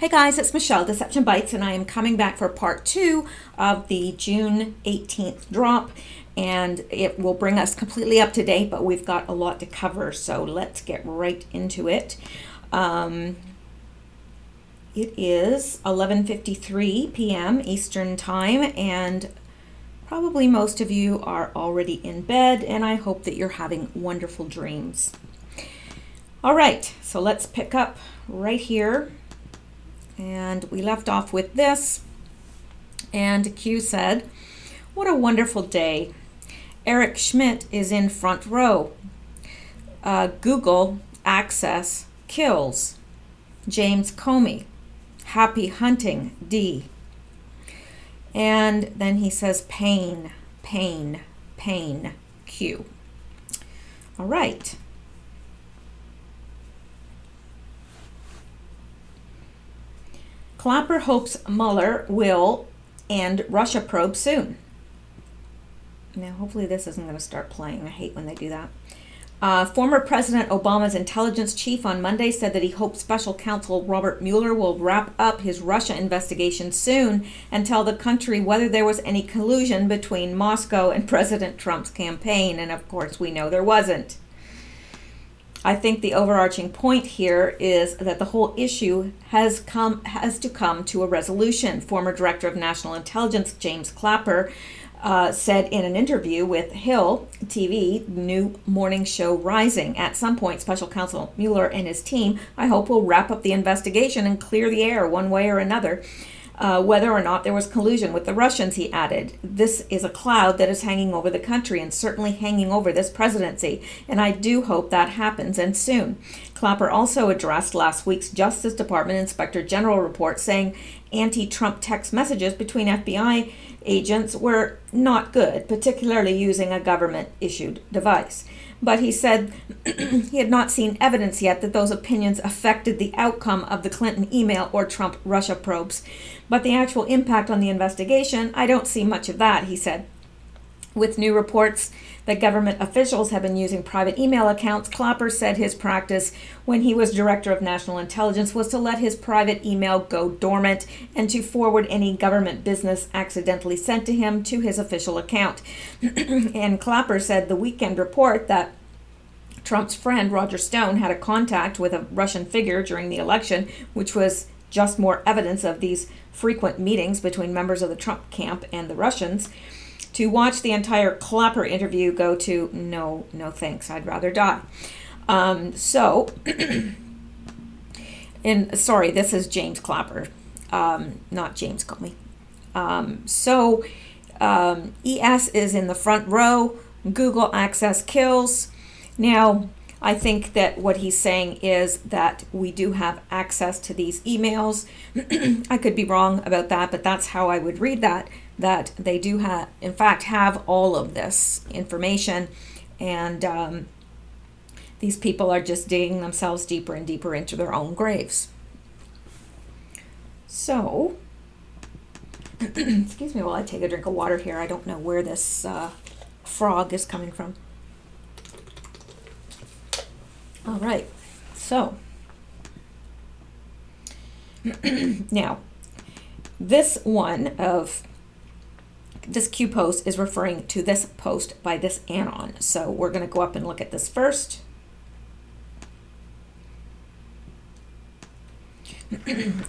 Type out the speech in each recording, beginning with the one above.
Hey guys, it's Mishel, Deception Bytes, and I am coming back for part 2 of the June 18th drop, and it will bring us completely up to date, but we've got a lot to cover, so let's get right into it. It is 11:53 p.m. Eastern Time, and probably most of you are already in bed, and I hope that you're having wonderful dreams. All right, so let's pick up right here. And we left off with this, and Q said, "What a wonderful day. Eric Schmidt is in front row. Google access kills. James Comey. Happy hunting, D." And then he says, pain, pain, pain, Q. All right. Clapper hopes Mueller will end Russia probe soon. Now, hopefully this isn't going to start playing. I hate when they do that. Former President Obama's intelligence chief on Monday said that he hopes Special Counsel Robert Mueller will wrap up his Russia investigation soon and tell the country whether there was any collusion between Moscow and President Trump's campaign. And of course, we know there wasn't. I think the overarching point here is that the whole issue has to come to a resolution. Former Director of National Intelligence James Clapper said in an interview with Hill TV, new morning show Rising, at some point Special Counsel Mueller and his team, I hope, will wrap up the investigation and clear the air one way or another. Whether or not there was collusion with the Russians, he added. This is a cloud that is hanging over the country and certainly hanging over this presidency, and I do hope that happens, and soon. Clapper also addressed last week's Justice Department Inspector General report saying anti-Trump text messages between FBI agents were not good, particularly using a government-issued device. But he said he had not seen evidence yet that those opinions affected the outcome of the Clinton email or Trump Russia probes. But the actual impact on the investigation, I don't see much of that, he said. With new reports that government officials have been using private email accounts, Clapper said his practice when he was Director of National Intelligence was to let his private email go dormant and to forward any government business accidentally sent to him to his official account. And Clapper said the weekend report that Trump's friend Roger Stone had a contact with a Russian figure during the election, which was just more evidence of these frequent meetings between members of the Trump camp and the Russians. To watch the entire Clapper interview, go to no thanks, I'd rather die. This is James Clapper, not James Comey. ES is in the front row. Google access kills. Now, I think that what he's saying is that we do have access to these emails. I could be wrong about that, but that's how I would read that they do have, in fact, have all of this information, and these people are just digging themselves deeper and deeper into their own graves. So, excuse me while I take a drink of water here. I don't know where this frog is coming from. All right, so now this Q post is referring to this post by this Anon. So we're going to go up and look at this first.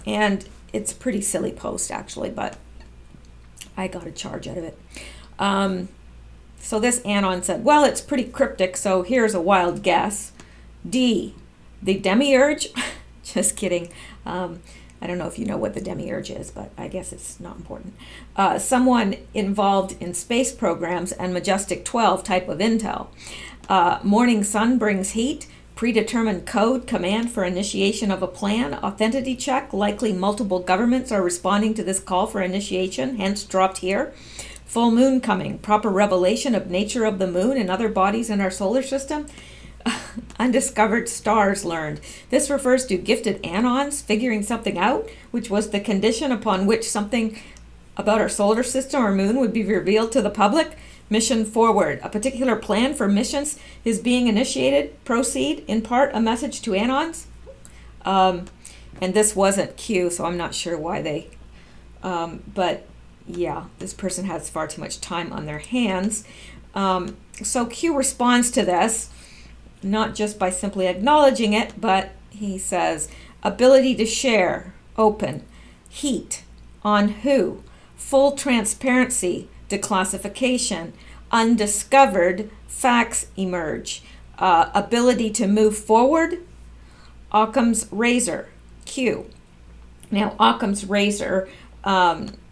And it's a pretty silly post actually, but I got a charge out of it. So this Anon said, well, it's pretty cryptic, so here's a wild guess. D, the demiurge. Just kidding. I don't know if you know what the demiurge is, but I guess it's not important. Someone involved in space programs and Majestic 12 type of intel. Morning sun brings heat. Predetermined code, command for initiation of a plan, authentity check. Likely multiple governments are responding to this call for initiation, hence dropped here. Full moon coming. Proper revelation of nature of the moon and other bodies in our solar system. Undiscovered stars learned. This refers to gifted anons figuring something out, which was the condition upon which something about our solar system or moon would be revealed to the public. Mission forward. A particular plan for missions is being initiated. Proceed. In part, a message to anons. And and this wasn't Q, so I'm not sure why they, but yeah, this person has far too much time on their hands. So Q responds to this, not just by simply acknowledging it, but he says, ability to share, open, heat, on who, full transparency, declassification, undiscovered, facts emerge, ability to move forward, Occam's razor, Q. Now, Occam's razor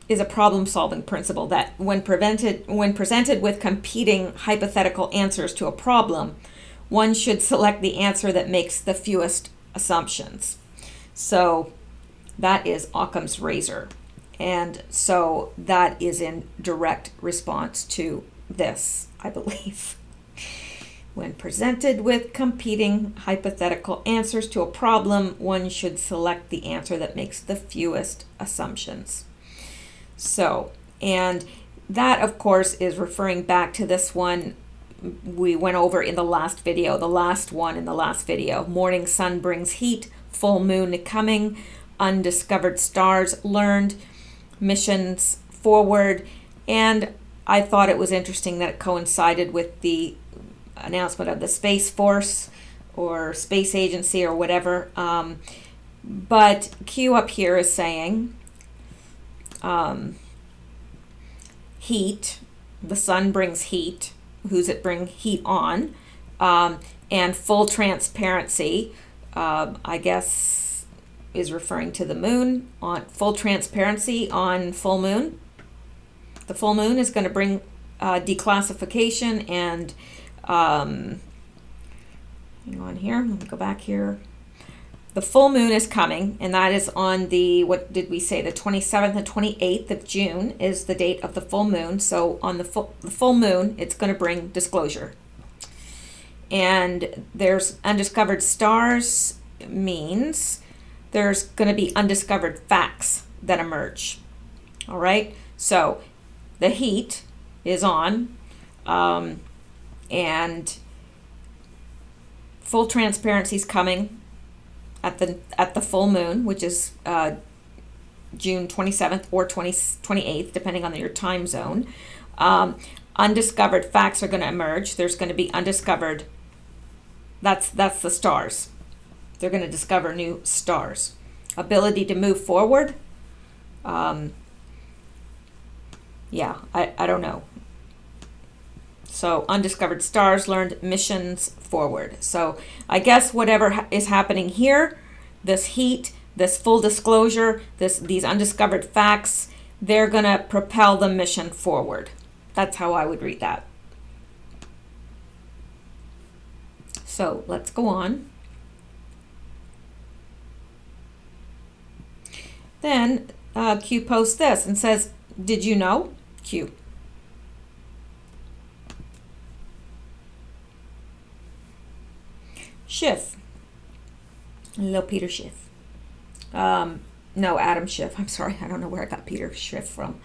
is a problem-solving principle that when presented with competing hypothetical answers to a problem, one should select the answer that makes the fewest assumptions. So that is Occam's razor. And so that is in direct response to this, I believe. When presented with competing hypothetical answers to a problem, one should select the answer that makes the fewest assumptions. So, and that, of course, is referring back to this one we went over in the last video, the last one in the last video. Morning sun brings heat, full moon coming, undiscovered stars learned, missions forward, and I thought it was interesting that it coincided with the announcement of the Space Force or Space Agency or whatever. But Q up here is saying heat, the sun brings heat, who's it bring heat on, and full transparency, I guess is referring to the moon, on full transparency on full moon. The full moon is going to bring declassification and hang on here, let me go back here. The full moon is coming, and that is on the, what did we say, the 27th and 28th of June is the date of the full moon. So on the full moon, it's going to bring disclosure. And there's undiscovered stars means there's going to be undiscovered facts that emerge. All right, so the heat is on, and full transparency is coming at the full moon, which is June 27th or 28th, depending on your time zone. Undiscovered facts are going to emerge. There's going to be undiscovered, that's the stars. They're going to discover new stars. Ability to move forward. Yeah, I don't know. So undiscovered stars learned, missions forward. So I guess whatever is happening here, this heat, this full disclosure, these undiscovered facts, they're going to propel the mission forward. That's how I would read that. So let's go on. Then Q posts this and says, did you know? Q. Schiff. Little Peter Schiff. No, Adam Schiff. I'm sorry. I don't know where I got Peter Schiff from.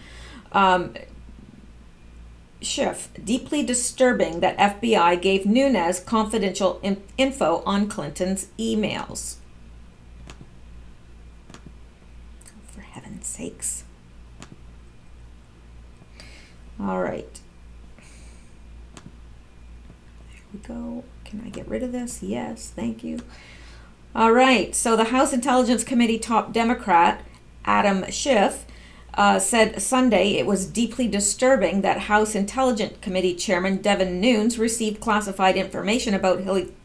Schiff. Deeply disturbing that FBI gave Nunes confidential info on Clinton's emails. For heaven's sakes. All right. There we go. Can I get rid of this? Yes, thank you. All right, so the House Intelligence Committee top Democrat, Adam Schiff, said Sunday it was deeply disturbing that House Intelligence Committee Chairman Devin Nunes received classified information about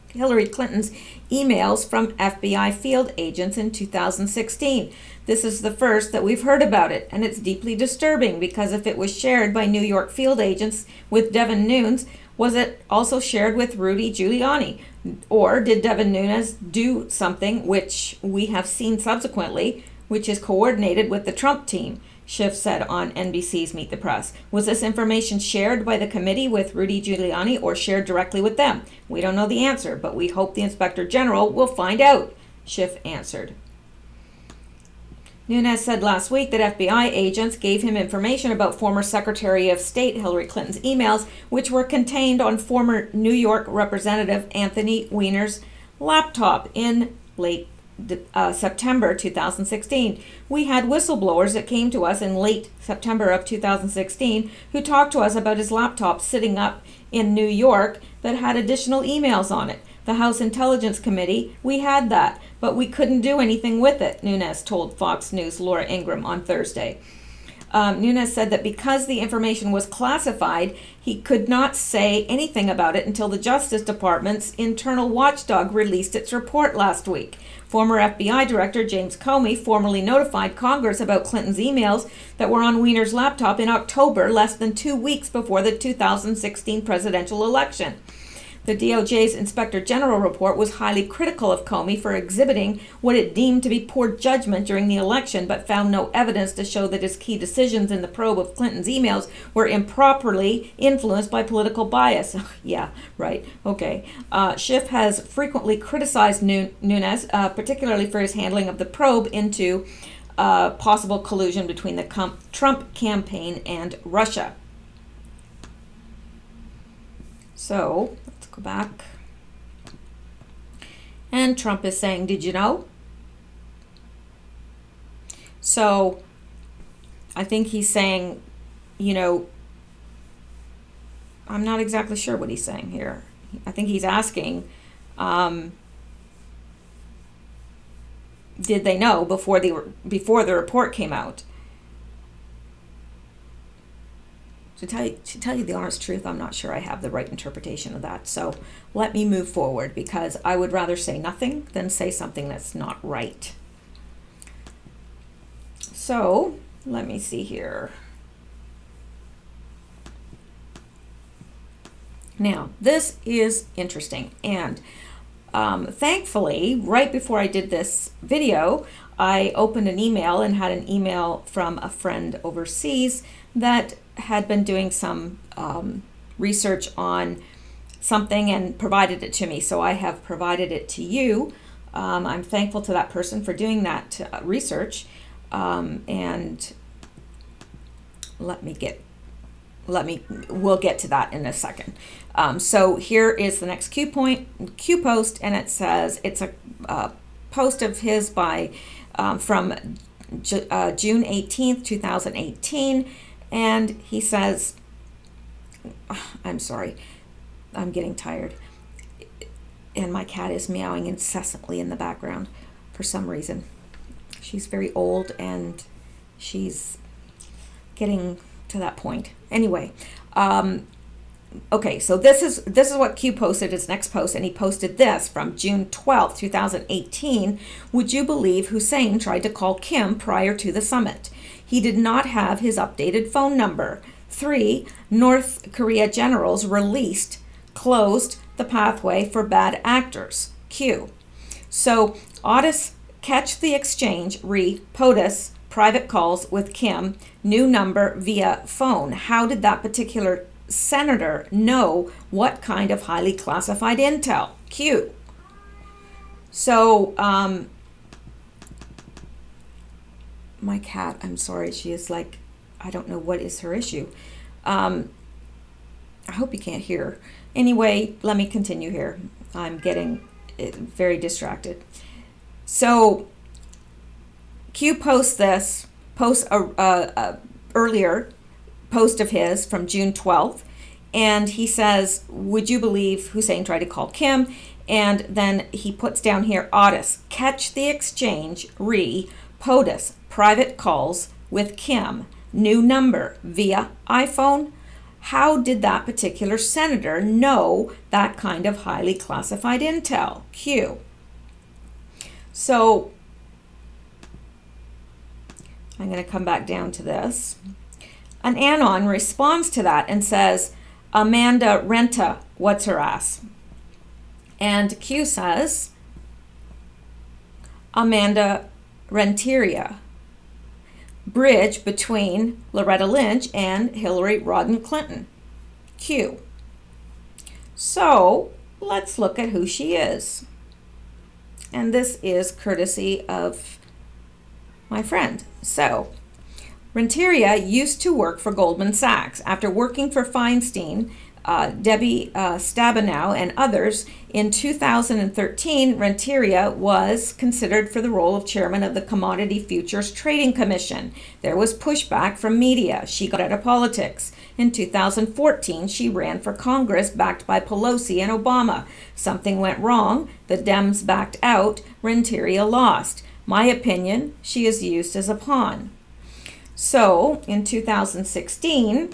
Hillary Clinton's emails from FBI field agents in 2016. This is the first that we've heard about it, and it's deeply disturbing because if it was shared by New York field agents with Devin Nunes, was it also shared with Rudy Giuliani? Or did Devin Nunes do something which we have seen subsequently, which is coordinated with the Trump team? Schiff said on NBC's Meet the Press. Was this information shared by the committee with Rudy Giuliani or shared directly with them? We don't know the answer, but we hope the Inspector General will find out, Schiff answered. Nunes said last week that FBI agents gave him information about former Secretary of State Hillary Clinton's emails, which were contained on former New York Representative Anthony Weiner's laptop in late September 2016. We had whistleblowers that came to us in late September of 2016 who talked to us about his laptop sitting up in New York that had additional emails on it. The House Intelligence Committee, we had that, but we couldn't do anything with it, Nunes told Fox News' Laura Ingraham on Thursday. Nunes said that because the information was classified, he could not say anything about it until the Justice Department's internal watchdog released its report last week. Former FBI Director James Comey formally notified Congress about Clinton's emails that were on Weiner's laptop in October, less than 2 weeks before the 2016 presidential election. The DOJ's Inspector General report was highly critical of Comey for exhibiting what it deemed to be poor judgment during the election, but found no evidence to show that his key decisions in the probe of Clinton's emails were improperly influenced by political bias. Yeah, right. Okay. Schiff has frequently criticized Nunes, particularly for his handling of the probe into possible collusion between the Trump campaign and Russia. So, let's go back. And Trump is saying, did you know? So, I think he's saying, I'm not exactly sure what he's saying here. I think he's asking, did they know before the report came out? To tell you the honest truth, I'm not sure I have the right interpretation of that. So let me move forward, because I would rather say nothing than say something that's not right. So let me see here. Now, this is interesting. And thankfully, right before I did this video, I opened an email and had an email from a friend overseas that had been doing some research on something and provided it to me. So I have provided it to you. I'm thankful to that person for doing that research. And we'll get to that in a second. So here is the next Q post, and it says it's a post of his by from June 18th, 2018. And he says, I'm sorry, I'm getting tired. And my cat is meowing incessantly in the background for some reason. She's very old and she's getting to that point. Anyway, okay, so this is what Q posted, his next post, and he posted this from June 12th, 2018. Would you believe Hussein tried to call Kim prior to the summit? He did not have his updated phone number. 3 North Korea generals closed the pathway for bad actors. Q. So, Otis catch the exchange, POTUS, private calls with Kim, new number via phone. How did that particular senator know what kind of highly classified intel? Q. So, my cat, I'm sorry, she is like, I don't know what is her issue. I hope you can't hear. Anyway, let me continue here. I'm getting very distracted. So Q posts a earlier post of his from June 12th, and he says, would you believe Hussein tried to call Kim? And then he puts down here, Otis, catch the exchange, POTUS, private calls with Kim, new number via iPhone. How did that particular senator know that kind of highly classified intel? Q. So I'm going to come back down to this. An Anon responds to that and says, Amanda Renta, what's her ass? And Q says, Amanda Renteria, bridge between Loretta Lynch and Hillary Rodham Clinton. Q. So let's look at who she is. And this is courtesy of my friend. So, Renteria used to work for Goldman Sachs. After working for Feinstein, Debbie Stabenow and others. In 2013, Renteria was considered for the role of chairman of the Commodity Futures Trading Commission. There was pushback from media. She got out of politics. In 2014, she ran for Congress backed by Pelosi and Obama. Something went wrong. The Dems backed out. Renteria lost. My opinion, she is used as a pawn. So, in 2016,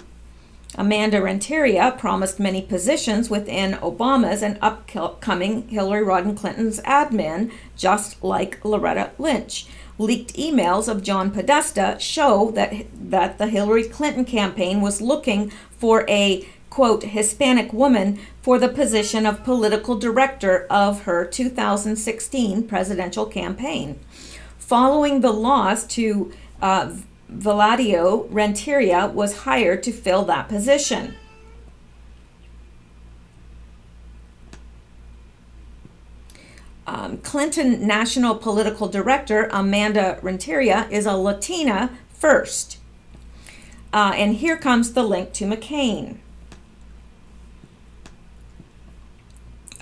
Amanda Renteria promised many positions within Obama's and upcoming Hillary Rodham Clinton's admin, just like Loretta Lynch. Leaked emails of John Podesta show that the Hillary Clinton campaign was looking for a, quote, Hispanic woman for the position of political director of her 2016 presidential campaign. Following the loss to Vladio, Renteria was hired to fill that position. Clinton National Political Director Amanda Renteria is a Latina first. And here comes the link to McCain.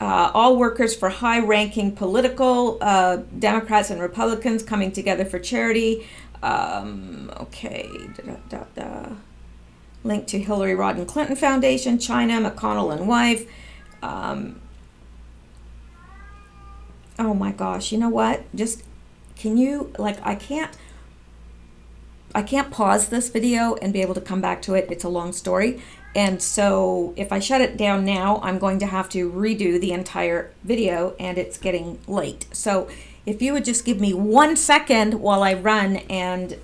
All workers for high-ranking political Democrats and Republicans coming together for charity. Link to Hillary Rodham Clinton Foundation, China, McConnell and wife. Oh my gosh, you know what? Just, can you, like, I can't pause this video and be able to come back to it. It's a long story. And so if I shut it down now, I'm going to have to redo the entire video, and it's getting late. So if you would just give me 1 second while I run and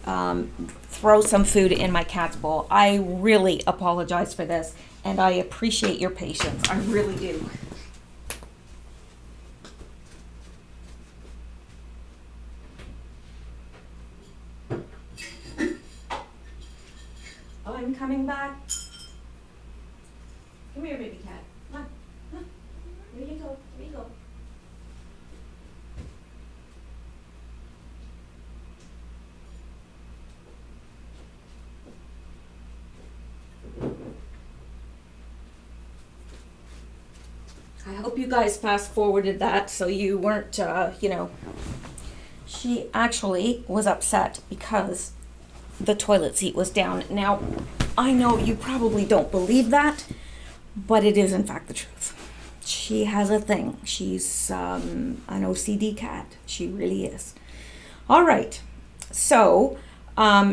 throw some food in my cat's bowl. I really apologize for this, and I appreciate your patience. I really do. I'm coming back. Come here, baby cat. Come on. Come on. Here you go. Here you go. I hope you guys fast forwarded that so you weren't, she actually was upset because the toilet seat was down. Now, I know you probably don't believe that, but it is in fact the truth. She has a thing. She's an OCD cat. She really is. All right. So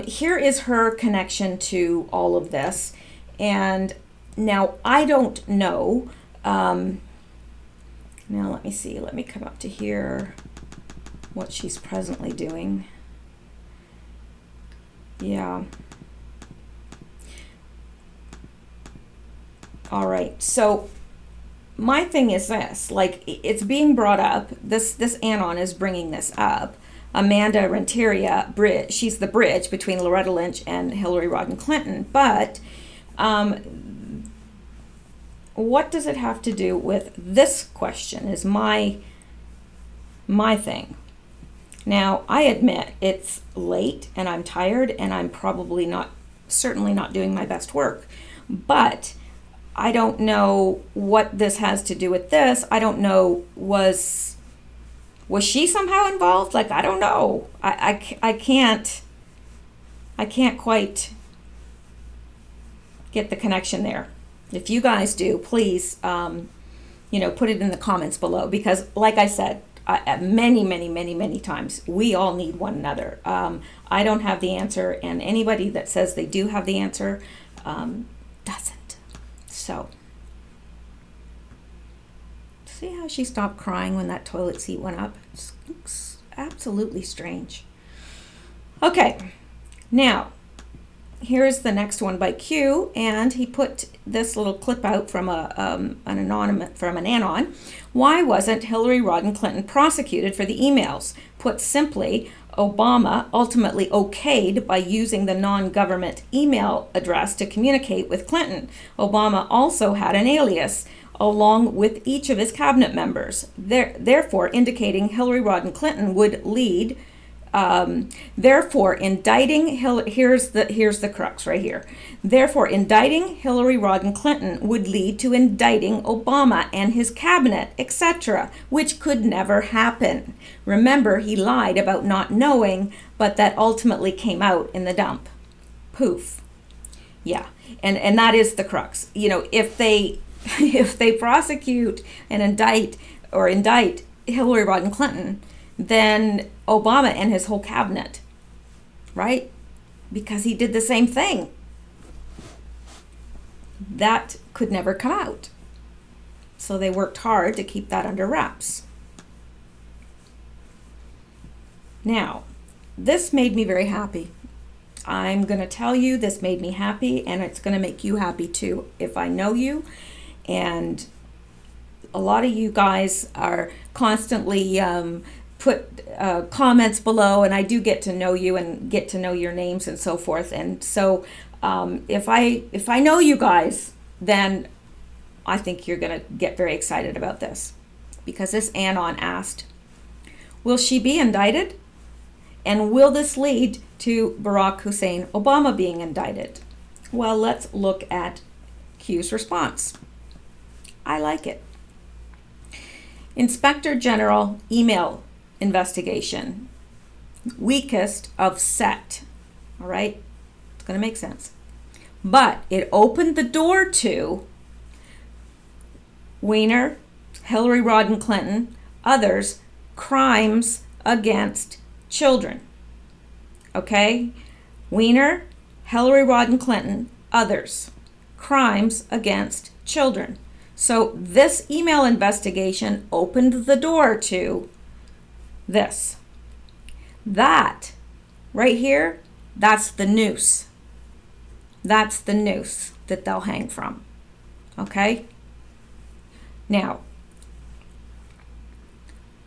here is her connection to all of this. And now I don't know. Now let me see. Let me come up to here. What she's presently doing. Yeah. All right. So my thing is this, like, it's being brought up. This Anon is bringing this up. Amanda Renteria, she's the bridge between Loretta Lynch and Hillary Rodham Clinton. But what does it have to do with this question is my thing. Now, I admit it's late and I'm tired and I'm probably certainly not doing my best work. But I don't know what this has to do with this. I don't know, was she somehow involved? Like, I don't know. I can't quite get the connection there. If you guys do, please, put it in the comments below, because like I said, many times, we all need one another. I don't have the answer, and anybody that says they do have the answer doesn't. So, see how she stopped crying when that toilet seat went up? It's absolutely strange. Okay, now, here's the next one by Q, and he put this little clip out from an Anon. Why wasn't Hillary Rodham Clinton prosecuted for the emails? Put simply, Obama ultimately okayed by using the non-government email address to communicate with Clinton. Obama also had an alias, along with each of his cabinet members, therefore indicating Hillary Rodham Clinton would lead Therefore, indicting here's the crux right here. Therefore, indicting Hillary Rodham Clinton would lead to indicting Obama and his cabinet, etc., which could never happen. Remember, he lied about not knowing, but that ultimately came out in the dump. Poof. Yeah, and that is the crux. You know, if they prosecute and indict Hillary Rodham Clinton, then Obama and his whole cabinet, right? Because he did the same thing. That could never come out. So they worked hard to keep that under wraps. Now, this made me very happy. I'm going to tell you this made me happy, and it's going to make you happy too if I know you. And a lot of you guys are constantly put comments below, and I do get to know you and get to know your names and so forth. And so if I know you guys, then I think you're going to get very excited about this, because this Anon asked, will she be indicted? And will this lead to Barack Hussein Obama being indicted? Well, let's look at Q's response. I like it. Inspector General email investigation. Weakest of set. All right? It's going to make sense. But it opened the door to Weiner, Hillary Rodham Clinton, others, crimes against children. Okay? Weiner, Hillary Rodham Clinton, others, crimes against children. So this email investigation opened the door to this. That right here, that's the noose. That's the noose that they'll hang from. Okay? Now,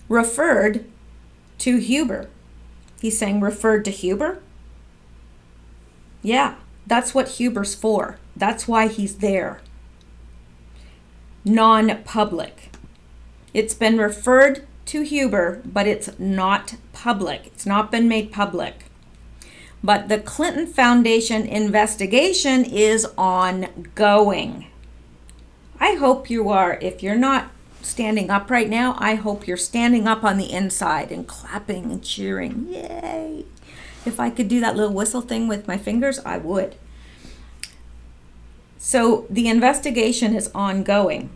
referred to Huber. He's saying referred to Huber? Yeah, that's what Huber's for. That's why he's there. Non-public. It's been referred to Huber, but it's not public. It's not been made public. But the Clinton Foundation investigation is ongoing. I hope you are. If you're not standing up right now, I hope you're standing up on the inside and clapping and cheering. Yay! If I could do that little whistle thing with my fingers, I would. So the investigation is ongoing.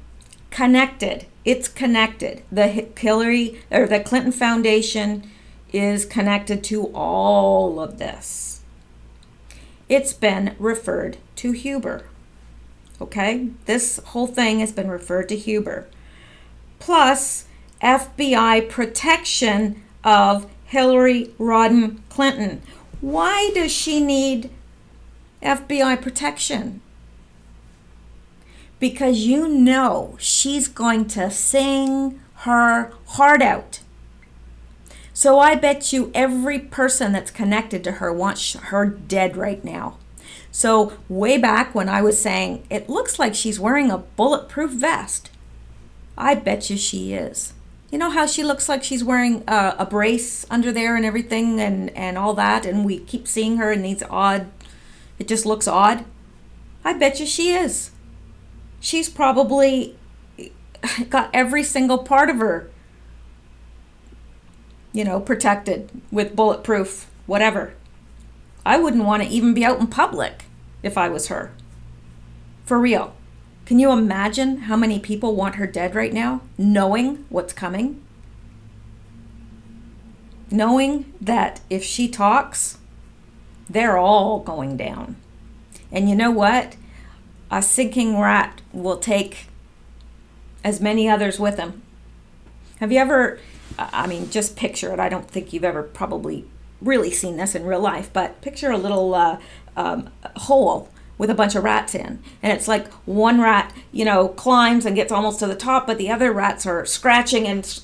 Connected. It's connected. The Clinton Foundation is connected to all of this. It's been referred to Huber. Okay? This whole thing has been referred to Huber. Plus FBI protection of Hillary Rodham Clinton. Why does she need FBI protection? Because you know she's going to sing her heart out. So I bet you every person that's connected to her wants her dead right now. So way back when I was saying, it looks like she's wearing a bulletproof vest, I bet you she is. You know how she looks like she's wearing a brace under there and everything and all that, and we keep seeing her in these odd, it just looks odd? I bet you she is. She's probably got every single part of her, protected with bulletproof, whatever. I wouldn't want to even be out in public if I was her. For real. Can you imagine how many people want her dead right now, knowing what's coming? Knowing that if she talks, they're all going down. And you know what? A sinking rat will take as many others with him. Have you ever, just picture it. I don't think you've ever probably really seen this in real life, but picture a little hole with a bunch of rats in. And it's like one rat, climbs and gets almost to the top, but the other rats are scratching and,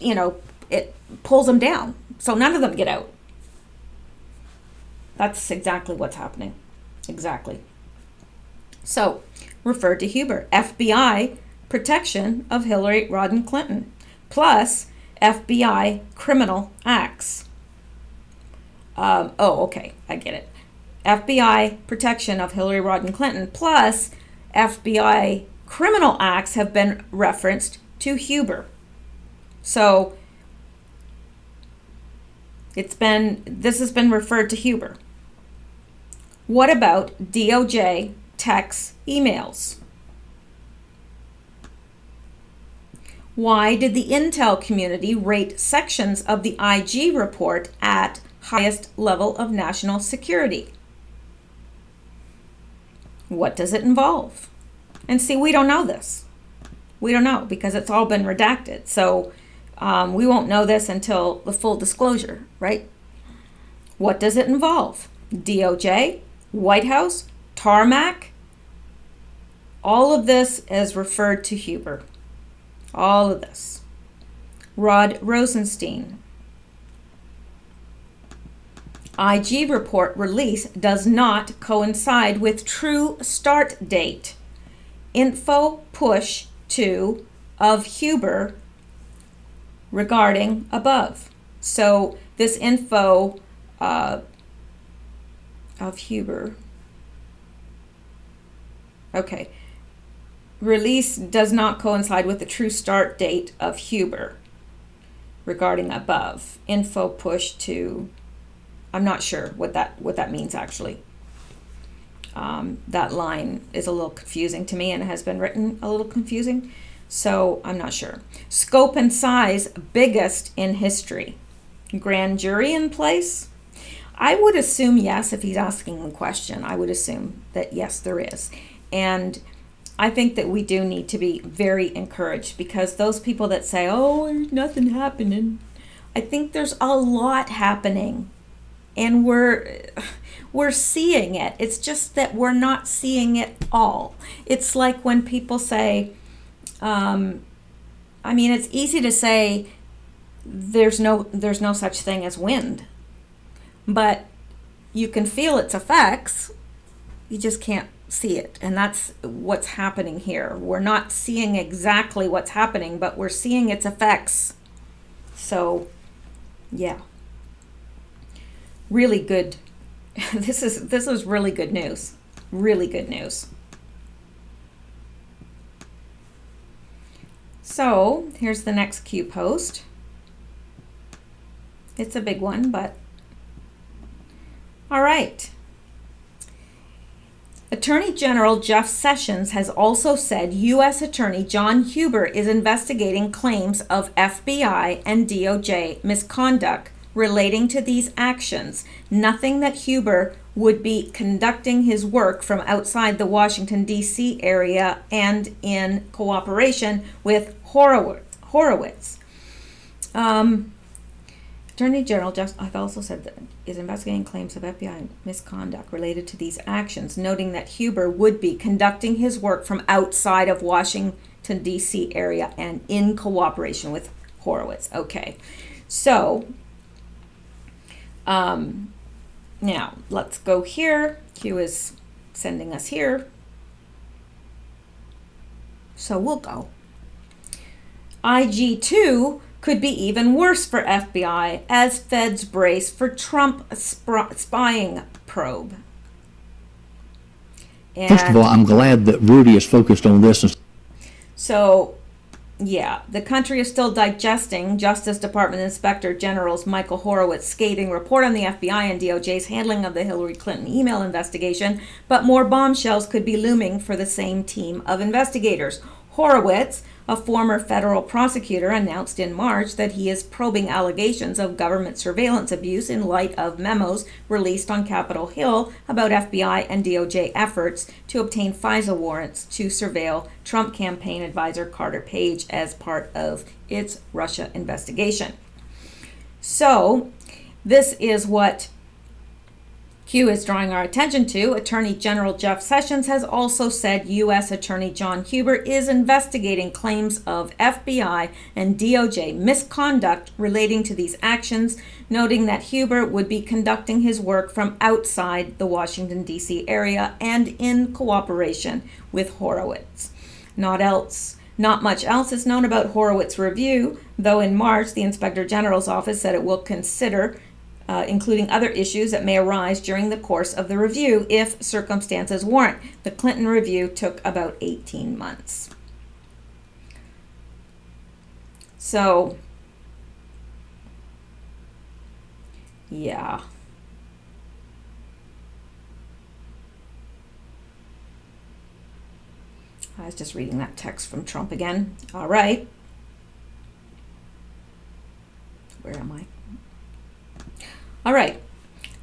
it pulls them down. So none of them get out. That's exactly what's happening. Exactly. So, referred to Huber. FBI protection of Hillary Rodham Clinton, plus FBI criminal acts. Okay, I get it. FBI protection of Hillary Rodham Clinton plus FBI criminal acts have been referenced to Huber. So this has been referred to Huber. What about DOJ texts, emails? Why did the intel community rate sections of the IG report at highest level of national security? What does it involve? And see, we don't know this. We don't know because it's all been redacted. So we won't know this until the full disclosure, right? What does it involve? DOJ, White House, tarmac. All of this is referred to Huber. All of this. Rod Rosenstein. IG report release does not coincide with true start date. Info push to of Huber regarding above. So this info of Huber. Okay. Release does not coincide with the true start date of Huber regarding above. Info push to, I'm not sure what that means actually. That line is a little confusing to me and it has been written a little confusing. So I'm not sure. Scope and size, biggest in history. Grand jury in place? I would assume yes, if he's asking the question. I would assume that yes, there is. And I think that we do need to be very encouraged because those people that say, oh, there's nothing happening. I think there's a lot happening and we're seeing it. It's just that we're not seeing it all. It's like when people say, it's easy to say there's no such thing as wind, but you can feel its effects. You just can't see it. And that's what's happening here. We're not seeing exactly what's happening, but we're seeing its effects. So, yeah. Really good. This is really good news. Really good news. So, here's the next Q post. It's a big one, but all right. Attorney General Jeff Sessions has also said U.S. Attorney John Huber is investigating claims of FBI and DOJ misconduct relating to these actions. Nothing that Huber would be conducting his work from outside the Washington, D.C. area and in cooperation with Horowitz. Attorney General Jeff I've also said that is investigating claims of FBI misconduct related to these actions, noting that Huber would be conducting his work from outside of Washington, D.C. area and in cooperation with Horowitz. Okay, so now let's go here. Q is sending us here. So we'll go. IG2 could be even worse for FBI as feds brace for Trump spying probe. And first of all, I'm glad that Rudy is focused on this. So, yeah, the country is still digesting Justice Department Inspector General's Michael Horowitz's scathing report on the FBI and DOJ's handling of the Hillary Clinton email investigation, but more bombshells could be looming for the same team of investigators. Horowitz, a former federal prosecutor, announced in March that he is probing allegations of government surveillance abuse in light of memos released on Capitol Hill about FBI and DOJ efforts to obtain FISA warrants to surveil Trump campaign advisor Carter Page as part of its Russia investigation. So, this is what Q is drawing our attention to. Attorney General Jeff Sessions has also said U.S. Attorney John Huber is investigating claims of FBI and DOJ misconduct relating to these actions, noting that Huber would be conducting his work from outside the Washington, D.C. area and in cooperation with Horowitz. Not much else is known about Horowitz's review, though in March, the Inspector General's office said it will consider including other issues that may arise during the course of the review if circumstances warrant. The Clinton review took about 18 months. So, yeah. I was just reading that text from Trump again. All right. Where am I? All right.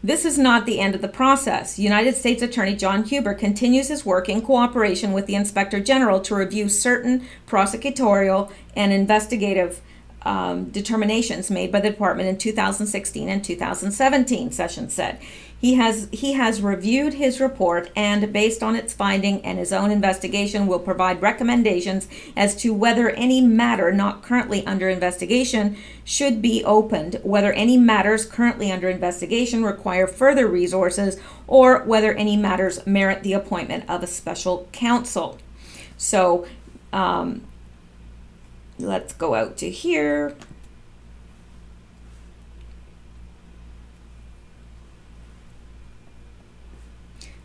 This is not the end of the process. United States Attorney John Huber continues his work in cooperation with the Inspector General to review certain prosecutorial and investigative determinations made by the department in 2016 and 2017, Sessions said. He has reviewed his report and, based on its finding and his own investigation, will provide recommendations as to whether any matter not currently under investigation should be opened, whether any matters currently under investigation require further resources, or whether any matters merit the appointment of a special counsel. So, let's go out to here.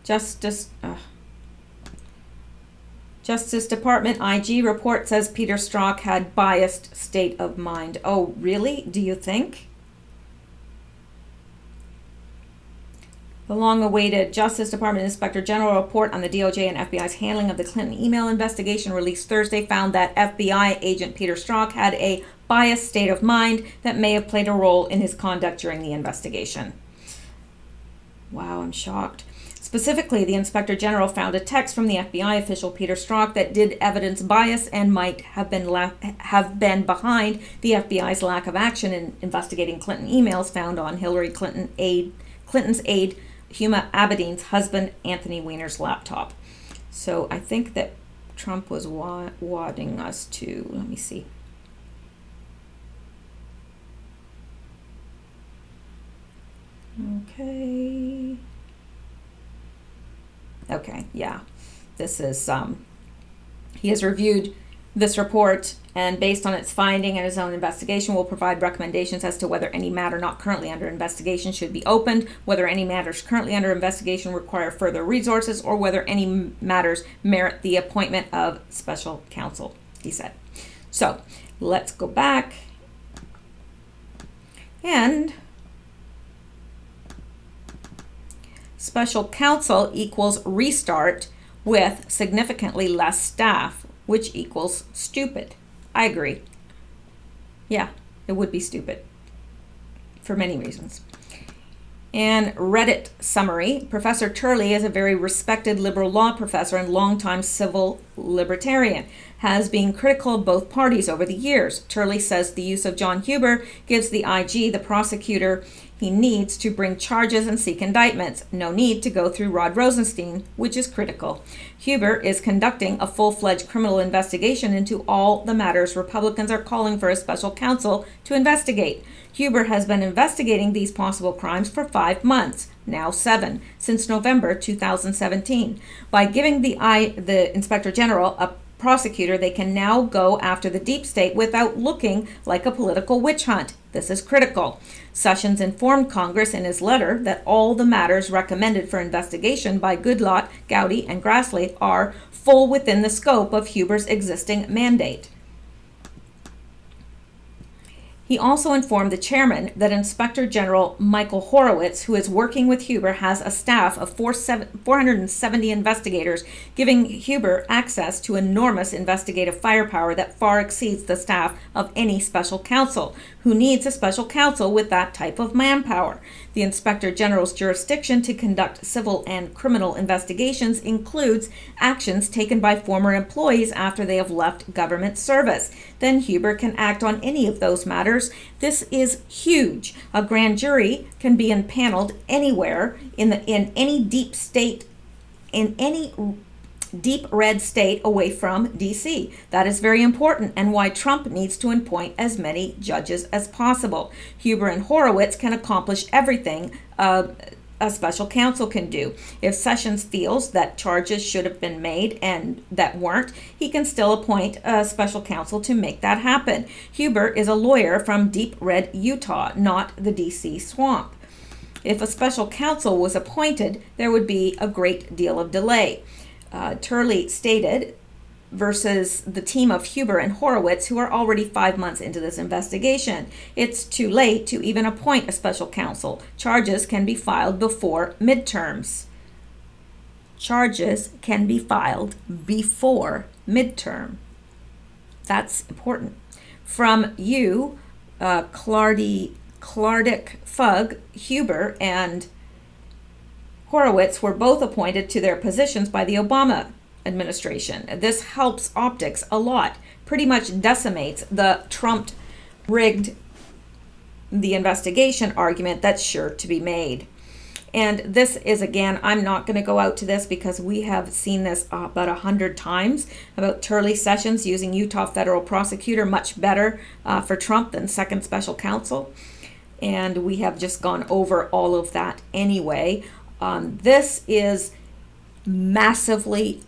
Justice Department IG report says Peter Strzok had biased state of mind. Oh, really? Do you think? The long-awaited Justice Department Inspector General report on the DOJ and FBI's handling of the Clinton email investigation released Thursday found that FBI agent Peter Strzok had a biased state of mind that may have played a role in his conduct during the investigation. Wow, I'm shocked. Specifically, the Inspector General found a text from the FBI official Peter Strzok that did evidence bias and might have been behind the FBI's lack of action in investigating Clinton emails found on Hillary Clinton's aide Huma Abedin's husband Anthony Weiner's laptop. So I think that Trump was wanting us to, let me see. Okay, yeah. This is, he has reviewed this report and, based on its finding and his own investigation, will provide recommendations as to whether any matter not currently under investigation should be opened, whether any matters currently under investigation require further resources, or whether any matters merit the appointment of special counsel, he said. So, let's go back and special counsel equals restart with significantly less staff, which equals stupid. I agree. Yeah, it would be stupid for many reasons. And Reddit summary, Professor Turley is a very respected liberal law professor and longtime civil libertarian, has been critical of both parties over the years. Turley says the use of John Huber gives the IG the prosecutor he needs to bring charges and seek indictments. No need to go through Rod Rosenstein, which is critical. Huber is conducting a full-fledged criminal investigation into all the matters Republicans are calling for a special counsel to investigate. Huber has been investigating these possible crimes for 5 months, now 7, since November 2017. By giving the Inspector General a prosecutor, they can now go after the deep state without looking like a political witch hunt. This is critical. Sessions informed Congress in his letter that all the matters recommended for investigation by Goodlatte, Gowdy, and Grassley are full within the scope of Huber's existing mandate. He also informed the chairman that Inspector General Michael Horowitz, who is working with Huber, has a staff of 470 investigators, giving Huber access to enormous investigative firepower that far exceeds the staff of any special counsel. Who needs a special counsel with that type of manpower? The Inspector General's jurisdiction to conduct civil and criminal investigations includes actions taken by former employees after they have left government service. Then Huber can act on any of those matters. This is huge. A grand jury can be impaneled anywhere in any deep state, in any deep red state away from DC. That is very important, and why Trump needs to appoint as many judges as possible. Huber and Horowitz can accomplish everything a special counsel can do. If Sessions feels that charges should have been made and that weren't, he can still appoint a special counsel to make that happen. Huber is a lawyer from deep red Utah, not the DC swamp. If a special counsel was appointed, there would be a great deal of delay. Turley stated, versus the team of Huber and Horowitz, who are already 5 months into this investigation. It's too late to even appoint a special counsel. Charges can be filed before midterms. Charges can be filed before midterm. That's important. From you, Clardick Fugg, Huber, and Horowitz were both appointed to their positions by the Obama administration. This helps optics a lot. Pretty much decimates the Trump rigged the investigation argument that's sure to be made. And this is, again, I'm not going to go out to this because we have seen this about 100 times about Turley Sessions using Utah federal prosecutor, much better for Trump than second special counsel. And we have just gone over all of that anyway. This is massively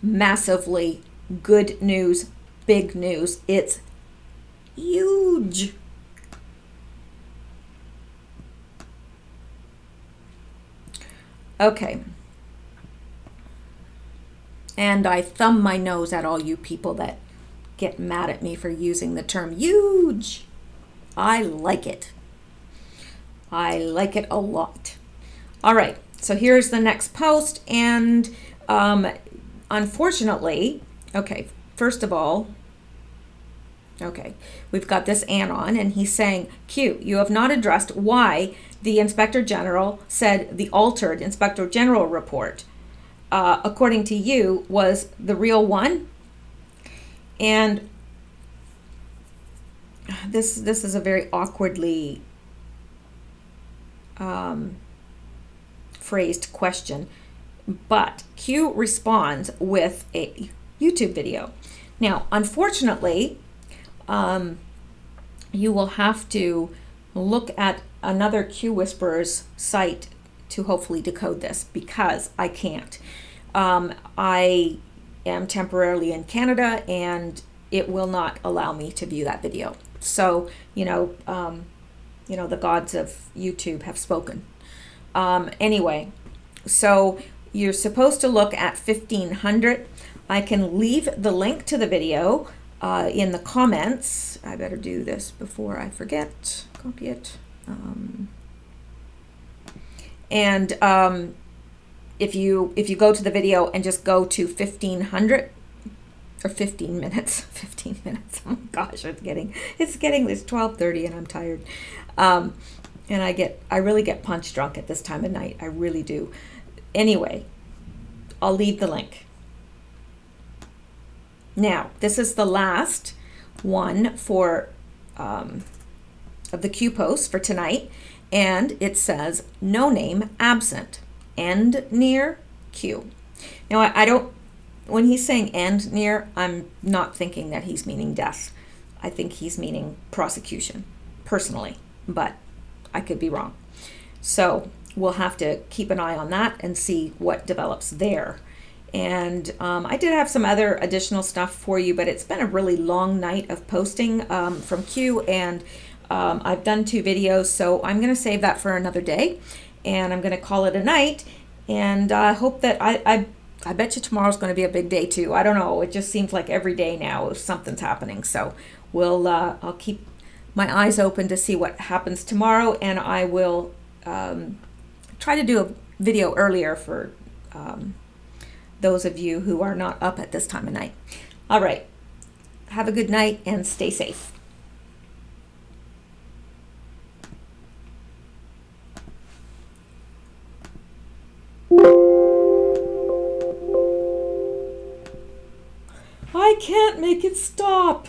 good news, big news. It's huge. Okay. And I thumb my nose at all you people that get mad at me for using the term huge. I like it. I like it a lot. All right. So here's the next post. And unfortunately, okay, first of all, okay, we've got this Anon, and he's saying, Q, you have not addressed why the Inspector General said the altered Inspector General report, according to you, was the real one. And this is a very awkwardly phrased question, but Q responds with a YouTube video. Now, unfortunately, you will have to look at another Q Whisperer's site to hopefully decode this, because I can't. I am temporarily in Canada and it will not allow me to view that video. So, the gods of YouTube have spoken. Anyway, so you're supposed to look at 1500. I can leave the link to the video in the comments. I better do this before I forget. Copy it. If you go to the video and just go to 1500 or 15 minutes, 15 minutes. Oh my gosh, it's getting it's 12:30 and I'm tired. And I really get punch drunk at this time of night. I really do. Anyway, I'll leave the link. Now, this is the last one for of the Q post for tonight, and it says no name absent, end near Q. Now, I don't, when he's saying end near, I'm not thinking that he's meaning death. I think he's meaning prosecution, personally, but I could be wrong. So we'll have to keep an eye on that and see what develops there. And I did have some other additional stuff for you, but it's been a really long night of posting from Q, and I've done 2 videos, so I'm going to save that for another day, and I'm going to call it a night, and I hope that I bet you tomorrow's going to be a big day too. I don't know. It just seems like every day now something's happening. So I'll keep my eyes open to see what happens tomorrow, and I will try to do a video earlier for those of you who are not up at this time of night. All right. Have a good night and stay safe. I can't make it stop.